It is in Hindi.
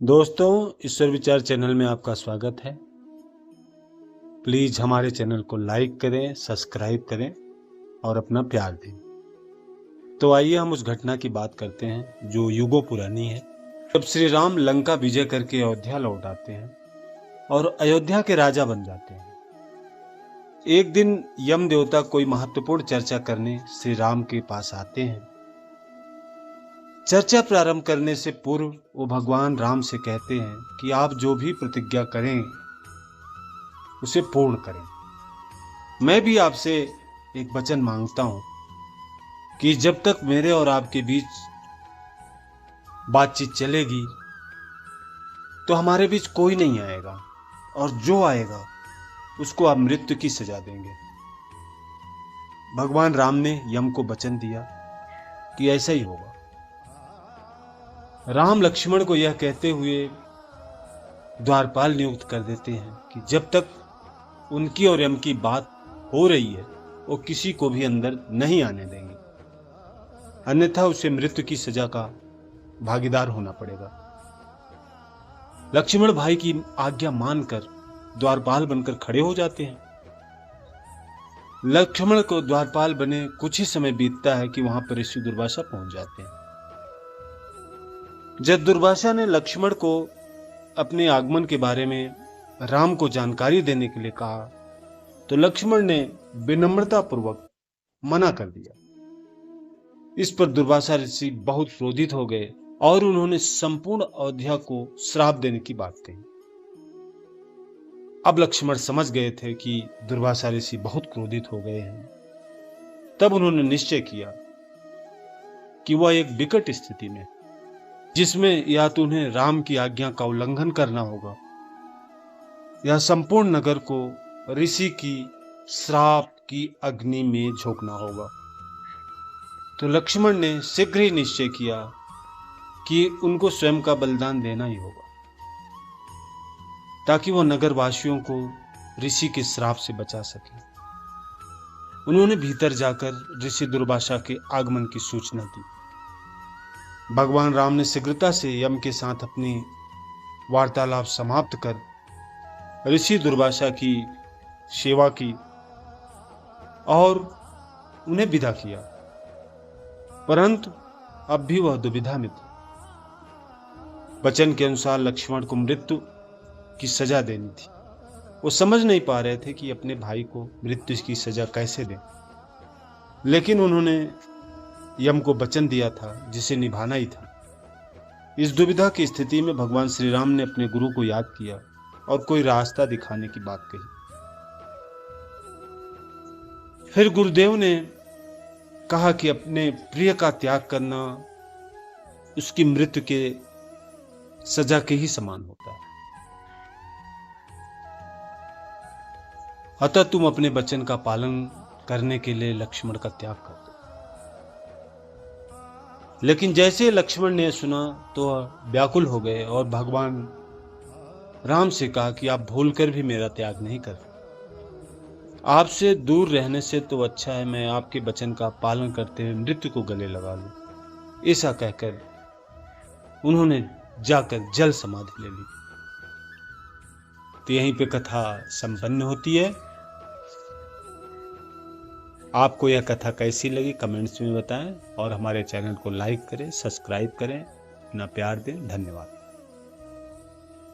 दोस्तों, ईश्वर विचार चैनल में आपका स्वागत है। प्लीज़ हमारे चैनल को लाइक करें, सब्सक्राइब करें और अपना प्यार दें। तो आइए हम उस घटना की बात करते हैं जो युगों पुरानी है। जब श्री राम लंका विजय करके अयोध्या लौट आते हैं और अयोध्या के राजा बन जाते हैं। एक दिन यम देवता कोई महत्वपूर्ण चर्चा करने श्री राम के पास आते हैं। चर्चा प्रारंभ करने से पूर्व वो भगवान राम से कहते हैं कि आप जो भी प्रतिज्ञा करें उसे पूर्ण करें। मैं भी आपसे एक वचन मांगता हूं कि जब तक मेरे और आपके बीच बातचीत चलेगी तो हमारे बीच कोई नहीं आएगा, और जो आएगा उसको आप मृत्यु की सजा देंगे। भगवान राम ने यम को वचन दिया कि ऐसा ही होगा। राम लक्ष्मण को यह कहते हुए द्वारपाल नियुक्त कर देते हैं कि जब तक उनकी और यम की बात हो रही है वो किसी को भी अंदर नहीं आने देंगे, अन्यथा उसे मृत्यु की सजा का भागीदार होना पड़ेगा। लक्ष्मण भाई की आज्ञा मानकर द्वारपाल बनकर खड़े हो जाते हैं। लक्ष्मण को द्वारपाल बने कुछ ही समय बीतता है कि वहां पर ऋषि दुर्वासा पहुंच जाते हैं। जब दुर्वासा ने लक्ष्मण को अपने आगमन के बारे में राम को जानकारी देने के लिए कहा तो लक्ष्मण ने विनम्रता पूर्वक मना कर दिया। इस पर दुर्वासा ऋषि बहुत क्रोधित हो गए और उन्होंने संपूर्ण अयोध्या को श्राप देने की बात कही। अब लक्ष्मण समझ गए थे कि दुर्वासा ऋषि बहुत क्रोधित हो गए हैं। तब उन्होंने निश्चय किया कि वह एक विकट स्थिति में, जिसमें या तो उन्हें राम की आज्ञा का उल्लंघन करना होगा या संपूर्ण नगर को ऋषि की श्राप की अग्नि में झोंकना होगा। तो लक्ष्मण ने शीघ्र ही निश्चय किया कि उनको स्वयं का बलिदान देना ही होगा ताकि वह नगरवासियों को ऋषि के श्राप से बचा सके। उन्होंने भीतर जाकर ऋषि दुर्वासा के आगमन की सूचना दी। भगवान राम ने शीघ्रता से यम के साथ अपनी वार्तालाप समाप्त कर ऋषि दुर्वासा की सेवा की और उन्हें विदा किया, परंतु अब भी वह दुविधा में थे। वचन के अनुसार लक्ष्मण को मृत्यु की सजा देनी थी। वो समझ नहीं पा रहे थे कि अपने भाई को मृत्यु की सजा कैसे दें, लेकिन उन्होंने यम को वचन दिया था जिसे निभाना ही था। इस दुविधा की स्थिति में भगवान श्री राम ने अपने गुरु को याद किया और कोई रास्ता दिखाने की बात कही। फिर गुरुदेव ने कहा कि अपने प्रिय का त्याग करना उसकी मृत्यु के सजा के ही समान होता है, अतः तुम अपने वचन का पालन करने के लिए लक्ष्मण का त्याग कर दो। लेकिन जैसे लक्ष्मण ने सुना तो व्याकुल हो गए और भगवान राम से कहा कि आप भूलकर भी मेरा त्याग नहीं कर, आपसे दूर रहने से तो अच्छा है मैं आपके वचन का पालन करते हुए मृत्यु को गले लगा लूं। ऐसा कहकर उन्होंने जाकर जल समाधि ले ली। तो यहीं पे कथा संपन्न होती है। आपको यह कथा कैसी लगी कमेंट्स में बताएं और हमारे चैनल को लाइक करें, सब्सक्राइब करें, अपना प्यार दें। धन्यवाद।